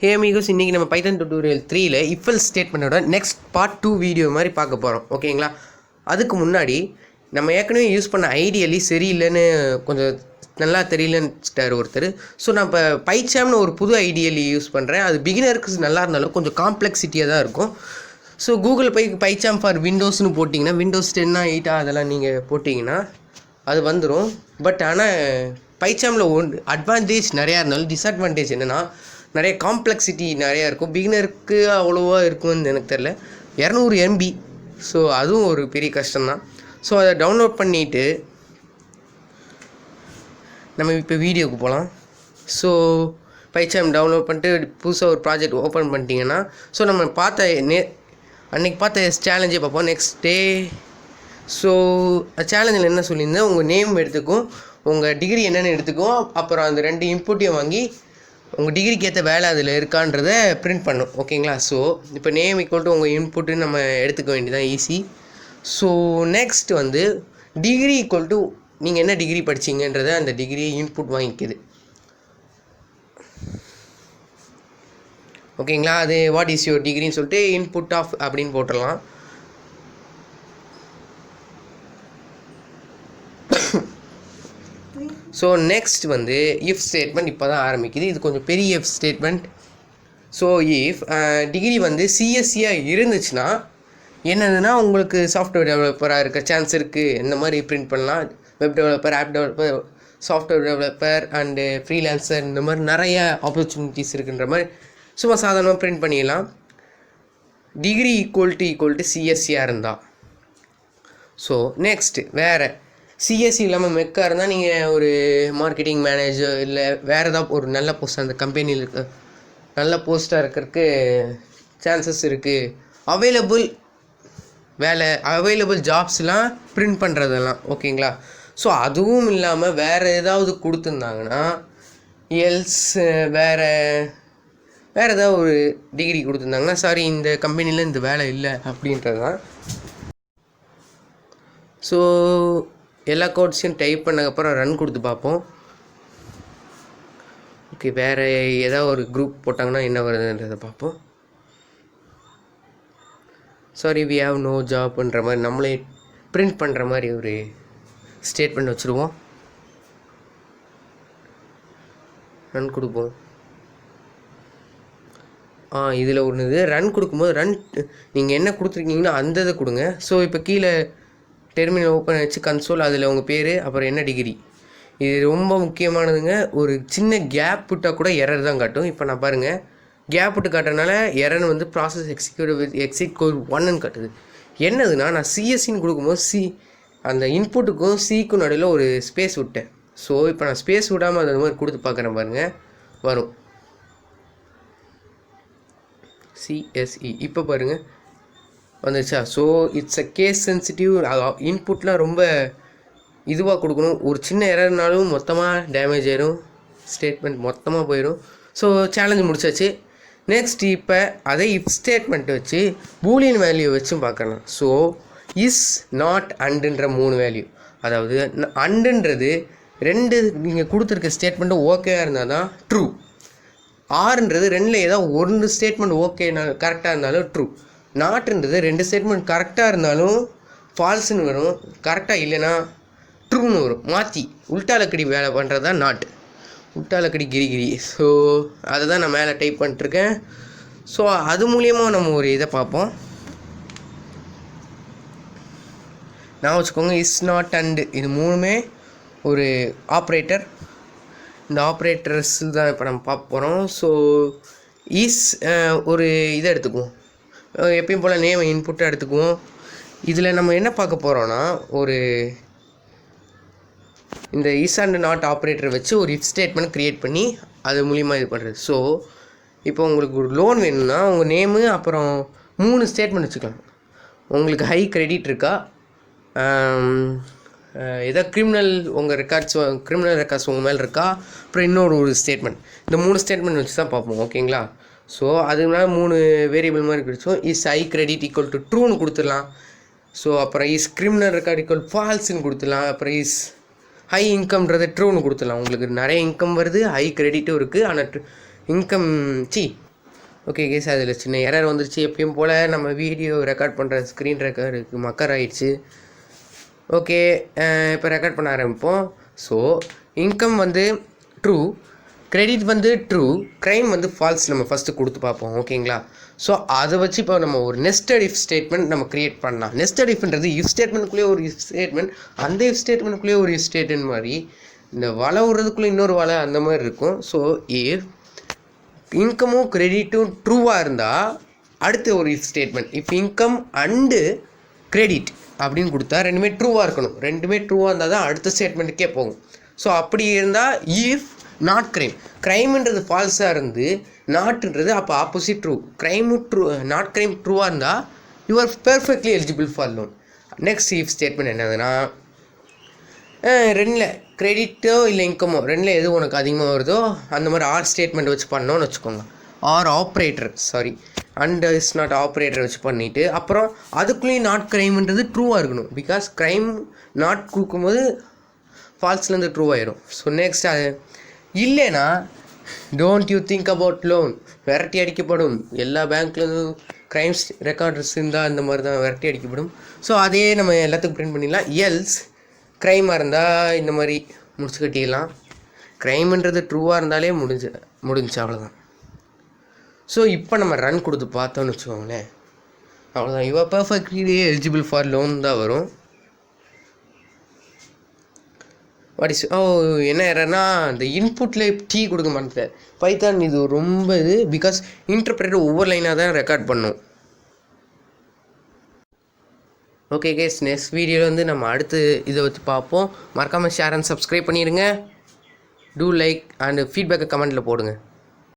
ஹே amigos, இன்றைக்கி நம்ம python tutorial 3ல் if else ஸ்டேட்மெண்ட்டோட நெக்ஸ்ட் பார்ட் 2 வீடியோ மாதிரி பார்க்க போகிறோம். ஓகேங்களா? அதுக்கு முன்னாடி நம்ம ஏற்கனவே யூஸ் பண்ண ஐடியலி சரியில்லைன்னு கொஞ்சம் நல்லா தெரியலன்னுட்டார் ஒருத்தர். ஸோ நான் இப்போ பைச்சாம்னு ஒரு புது ஐடியலி யூஸ் பண்ணுறேன். அது பிகினருக்கு நல்லா இருந்தாலும் கொஞ்சம் காம்ப்ளெக்சிட்டியாக தான் இருக்கும். ஸோ கூகுளில் போய் பைச்சாம் ஃபார் விண்டோஸ்னு போட்டிங்கன்னா விண்டோஸ் 10 8 அதெல்லாம் நீங்கள் போட்டிங்கன்னா அது வந்துடும். பட் ஆனால் பைச்சாமில் அட்வான்டேஜ் நிறையா இருந்தாலும் டிஸ்அட்வான்டேஜ் என்னென்னா நிறைய காம்ப்ளெக்சிட்டி நிறையா இருக்கும். பிகினருக்கு அவ்வளோவா இருக்கும்னு எனக்கு தெரில. 200 MB. ஸோ அதுவும் ஒரு பெரிய கஷ்டம்தான். ஸோ அதை டவுன்லோட் பண்ணிவிட்டு நம்ம இப்போ வீடியோவுக்கு போகலாம். ஸோ பைச்சாம் டவுன்லோட் பண்ணிட்டு புதுசாக ஒரு ப்ராஜெக்ட் ஓப்பன் பண்ணிட்டீங்கன்னா ஸோ நம்ம அன்றைக்கி பார்த்த சேலஞ்சே பார்ப்போம். நெக்ஸ்ட் டே ஸோ சேலஞ்சில் என்ன சொல்லியிருந்தேன், உங்கள் நேம் எடுத்துக்கும் உங்கள் டிகிரி என்னென்னு எடுத்துக்கும், அப்புறம் அந்த 2 இன்புட்டையும் வாங்கி உங்கள் டிகிரிக்கு ஏற்ற வேலை அதில் இருக்கான்றதை பிரிண்ட் பண்ணும். ஓகேங்களா? ஸோ இப்போ நேம் ஈக்குவல் டு உங்கள் இன்புட்டு நம்ம எடுத்துக்க வேண்டியதான், ஈஸி. ஸோ நெக்ஸ்ட் வந்து டிகிரி ஈக்குவல் டு நீங்கள் என்ன டிகிரி படிச்சிங்கன்றதை அந்த டிகிரியை இன்புட் வாங்கிக்குது. ஓகேங்களா? அது வாட் இஸ் யுவர் டிகிரின்னு சொல்லிட்டு இன்புட் ஆஃப் அப்படின்னு போட்டுடலாம். ஸோ நெக்ஸ்ட் வந்து இஃப் ஸ்டேட்மெண்ட் இப்போ தான் ஆரம்பிக்குது. இது கொஞ்சம் பெரிய if statement. So if degree வந்து சிஎஸ்சியாக இருந்துச்சுன்னா என்னதுன்னா உங்களுக்கு சாஃப்ட்வேர் டெவலப்பராக இருக்க சான்ஸ் இருக்குது. இந்த மாதிரி பிரிண்ட் பண்ணலாம். Web developer, app developer, software developer and freelancer, இந்த மாதிரி நிறைய ஆப்பர்ச்சுனிட்டிஸ் இருக்குன்ற மாதிரி சும்மா சாதாரணமாக பிரிண்ட் பண்ணிடலாம். டிகிரி ஈக்குவல் டு சிஎஸ்சியாக இருந்தால். ஸோ நெக்ஸ்ட்டு வேறு சிஎஸ்சி இல்லாமல் மெக்காக இருந்தால் நீங்கள் ஒரு மார்க்கெட்டிங் மேனேஜர் இல்லை வேறு ஏதாவது ஒரு நல்ல போஸ்ட் அந்த கம்பெனியில் இருக்க நல்ல போஸ்ட்டாக இருக்கிறதுக்கு சான்சஸ் இருக்குது. அவைலபிள் ஜாப்ஸ்லாம் பிரிண்ட் பண்ணுறதெல்லாம். ஓகேங்களா? ஸோ அதுவும் இல்லாமல் வேறு ஏதாவது கொடுத்துருந்தாங்கன்னா எல்ஸ் வேறு ஏதாவது ஒரு டிகிரி கொடுத்துருந்தாங்கன்னா சாரி இந்த கம்பெனியில் இந்த வேலை இல்லை அப்படின்றது தான். ஸோ எல்லா கோட்ஸையும் டைப் பண்ணதுக்கப்புறம் ரன் கொடுத்து பார்ப்போம். ஓகே, வேறு ஏதாவது ஒரு குரூப் போட்டாங்கன்னா என்ன வருதுன்றதை பார்ப்போம். சாரி வி ஹாவ் நோ ஜாப்ன்ற மாதிரி நம்மளே பிரிண்ட் பண்ணுற மாதிரி ஒரு ஸ்டேட்மெண்ட் வச்சுருவோம். ரன் கொடுப்போம். இதில் ஒன்று இது ரன் கொடுக்கும்போது நீங்கள் என்ன கொடுத்துருக்கீங்கன்னா அந்த இதை கொடுங்க. ஸோ இப்போ கீழே டெர்மினல் ஓப்பன் ஆச்சு, கன்சோல், அதில் உங்கள் பேர் அப்புறம் என்ன டிகிரி. இது ரொம்ப முக்கியமானதுங்க. ஒரு சின்ன கேப் விட்டால் கூட எரர் தான் காட்டும். இப்போ நான் பாருங்கள், கேப் விட்டு காட்டுறதுனால எரர் வந்து ப்ராசஸ் எக்ஸிக்யூட் கோட் 1ன்னு காட்டுது. என்னதுன்னா நான் சிஎஸ்சின்னு கொடுக்கும்போது அந்த இன்புட்டுக்கும் சிக்கும் நடுவில் ஒரு ஸ்பேஸ் விட்டேன். ஸோ இப்போ நான் ஸ்பேஸ் விடாமல் அது மாதிரி கொடுத்து பார்க்குறேன் பாருங்கள், வரும் சிஎஸ்இ. இப்போ பாருங்கள் வந்துச்சா? So it's a case sensitive. இன்புட்லாம் ரொம்ப இதுவாக கொடுக்கணும். ஒரு சின்ன எரர்னாலும் மொத்தமாக டேமேஜ் ஆயிடும், ஸ்டேட்மெண்ட் மொத்தமாக போயிடும். ஸோ சேலஞ்சு முடிச்சாச்சு. நெக்ஸ்ட் இப்போ அதே இஃப் ஸ்டேட்மெண்ட் வச்சு பூலியன் வேல்யூ வச்சும் பார்க்கலாம். ஸோ இஸ் நாட் அண்டுன்ற 3 வேல்யூ. அதாவது அண்டுன்றது 2 நீங்கள் கொடுத்துருக்க ஸ்டேட்மெண்ட்டும் ஓகேவாக இருந்தால் தான் ட்ரூ. ஆறுன்றது 2ல் ஏதாவது 1 ஸ்டேட்மெண்ட் ஓகேனாலும் கரெக்டாக இருந்தாலும் ட்ரூ. நாட்டுன்றது 2 ஸ்டேட்மெண்ட் கரெக்டாக இருந்தாலும் ஃபால்ஸுன்னு வரும், கரெக்டாக இல்லைன்னா ட்ரூன்னு வரும். மாற்றி உல்டாலக்கடி வேலை பண்ணுறது தான் நாட். உல்டாலக்கடி கிரிகிரி. ஸோ அதை தான் நான் மேலே டைப் பண்ணிட்டுருக்கேன். ஸோ அது மூலியமாக நம்ம ஒரு இதை பார்ப்போம். நான் வச்சுக்கோங்க இஸ் நாட் அண்டு இது 3மே ஒரு ஆப்ரேட்டர். இந்த ஆப்ரேட்டர்ஸ் தான் இப்போ நம்ம பார்க்க போகிறோம். ஸோ இஸ் ஒரு இதை எடுத்துக்குவோம், எப்பயும் போல் நேம் இன்புட்டாக எடுத்துக்குவோம். இதில் நம்ம என்ன பார்க்க போகிறோன்னா ஒரு இந்த இஸ் அண்ட் நாட் ஆப்ரேட்டர் வச்சு ஒரு இஃப் ஸ்டேட்மெண்ட் க்ரியேட் பண்ணி அது மூலிமா இது பண்ணுறது. ஸோ இப்போ உங்களுக்கு ஒரு லோன் வேணும்னா உங்கள் நேமு அப்புறம் 3 ஸ்டேட்மெண்ட் வச்சுக்கலாம். உங்களுக்கு ஹை கிரெடிட் இருக்கா, ஏதோ கிரிமினல் ரெக்கார்ட்ஸ் உங்கள் மேலே இருக்கா, அப்புறம் இன்னொரு ஸ்டேட்மெண்ட். இந்த 3 ஸ்டேட்மெண்ட் வச்சு தான் பார்ப்போம். ஓகேங்களா? ஸோ அதுனால 3 வேரியபிள் மாதிரி கிடைச்சோம். Is high credit equal to ட்ரூன்னு கொடுத்துடலாம். ஸோ அப்புறம் இஸ் கிரிமினல் ரெக்கார்ட் ஈக்குவல் ஃபால்ஸுன்னு கொடுத்துடலாம். அப்புறம் இஸ் ஹை இன்கம்ன்றதை ட்ரூன்னு கொடுத்துடலாம். உங்களுக்கு நிறைய இன்கம் வருது, ஹை கிரெடிட்டும் இருக்குது. ஆனால் இன்கம் ஓகே கேஸ், அதில் சின்ன எரர் வந்துருச்சு. எப்பயும் போல் நம்ம வீடியோ ரெக்கார்ட் பண்ணுற ஸ்க்ரீன் ரெக்கார்டுக்கு மக்கர் ஆகிடுச்சு. ஓகே, இப்போ ரெக்கார்ட் பண்ண ஆரம்பிப்போம். ஸோ இன்கம் வந்து ட்ரூ, கிரெடிட் வந்து ட்ரூ, க்ரைம் வந்து ஃபால்ஸ் நம்ம ஃபஸ்ட்டு கொடுத்து பார்ப்போம். ஓகேங்களா? ஸோ அதை வச்சு இப்போ நம்ம ஒரு நெஸ்டட் இஃப் ஸ்டேட்மெண்ட் நம்ம க்ரியேட் பண்ணலாம். நெஸ்டட் இஃப்ன்றது இஃப் ஸ்டேட்மெண்ட்குள்ளேயே ஒரு இஃப் ஸ்டேட்மெண்ட், அந்த இஃப் ஸ்டேட்மெண்ட்குள்ளேயே ஒரு இஃப் ஸ்டேட்மெண்ட் மாதிரி, இந்த வலை விடுறதுக்குள்ளே இன்னொரு வலை அந்த மாதிரி இருக்கும். ஸோ இஃப் இன்கமும் கிரெடிட்டும் ட்ரூவாக இருந்தால் அடுத்து ஒரு if statement, if income and credit அப்படின்னு கொடுத்தா ரெண்டுமே ட்ரூவாக இருக்கணும். ரெண்டுமே ட்ரூவாக இருந்தால் தான் அடுத்த ஸ்டேட்மெண்ட்டுக்கே போகும். ஸோ அப்படி இருந்தால் இஃப் நாட் க்ரைம், க்ரைம்ன்றது ஃபால்ஸாக இருந்து நாட்ன்றது அப்போ ஆப்போசிட் ட்ரூ, க்ரைமும் ட்ரூ, நாட் க்ரைம் ட்ரூவாக இருந்தால் you are perfectly eligible for loan. Next if statement என்னதுன்னா, ரெண்டில் கிரெடிட்டோ இல்லை இன்கமோ ரெண்டில் எது உனக்கு அதிகமாக வருதோ அந்த மாதிரி ஆர் ஸ்டேட்மெண்ட் வச்சு பண்ணோன்னு வச்சுக்கோங்க. R operator and is not operator வச்சு பண்ணிவிட்டு அப்புறம் அதுக்குள்ளேயும் நாட் க்ரைம்ன்றது ட்ரூவாக இருக்கணும். பிகாஸ் க்ரைம் நாட் கொடுக்கும்போது ஃபால்ஸ்லேருந்து ட்ரூ ஆயிடும். ஸோ நெக்ஸ்ட் அது இல்லைன்னா don't you think about loan, விரட்டி அடிக்கப்படும். எல்லா பேங்க்லேருந்தும் க்ரைம்ஸ் ரெக்கார்ட்ஸ் இருந்தால் அந்த மாதிரி தான் விரட்டி அடிக்கப்படும். ஸோ அதே நம்ம எல்லாத்துக்கும் பிரிண்ட் பண்ணிடலாம். எல்ஸ் க்ரைமாக இருந்தால் இந்த மாதிரி முடிச்சு கட்டிடலாம். க்ரைம்ன்றது ட்ரூவாக இருந்தாலே முடிஞ்சு அவ்வளோதான். ஸோ இப்போ நம்ம ரன் கொடுத்து பார்த்தோன்னு வச்சுக்கோங்களேன், அவ்வளோதான். You are perfectly eligible for loan தான் வரும். வாட் இஸ் என்ன எரர்னா, இந்த இன்புட்டில் டீ கொடுக்க மாட்டேன். பைத்தான் இது ரொம்ப இது, பிகாஸ் இன்டர்பிரேட்டர் ஒவ்வொரு லைனாக தான் ரெக்கார்ட் பண்ணும். ஓகே கேஸ், நெக்ஸ்ட் வீடியோவில் வந்து நம்ம அடுத்து இதை வச்சு பார்ப்போம். மறக்காமல் ஷேர் அண்ட் சப்ஸ்கிரைப் பண்ணிடுங்க. டூ லைக் அண்ட் ஃபீட்பேக்கை கமெண்ட்டில் போடுங்க.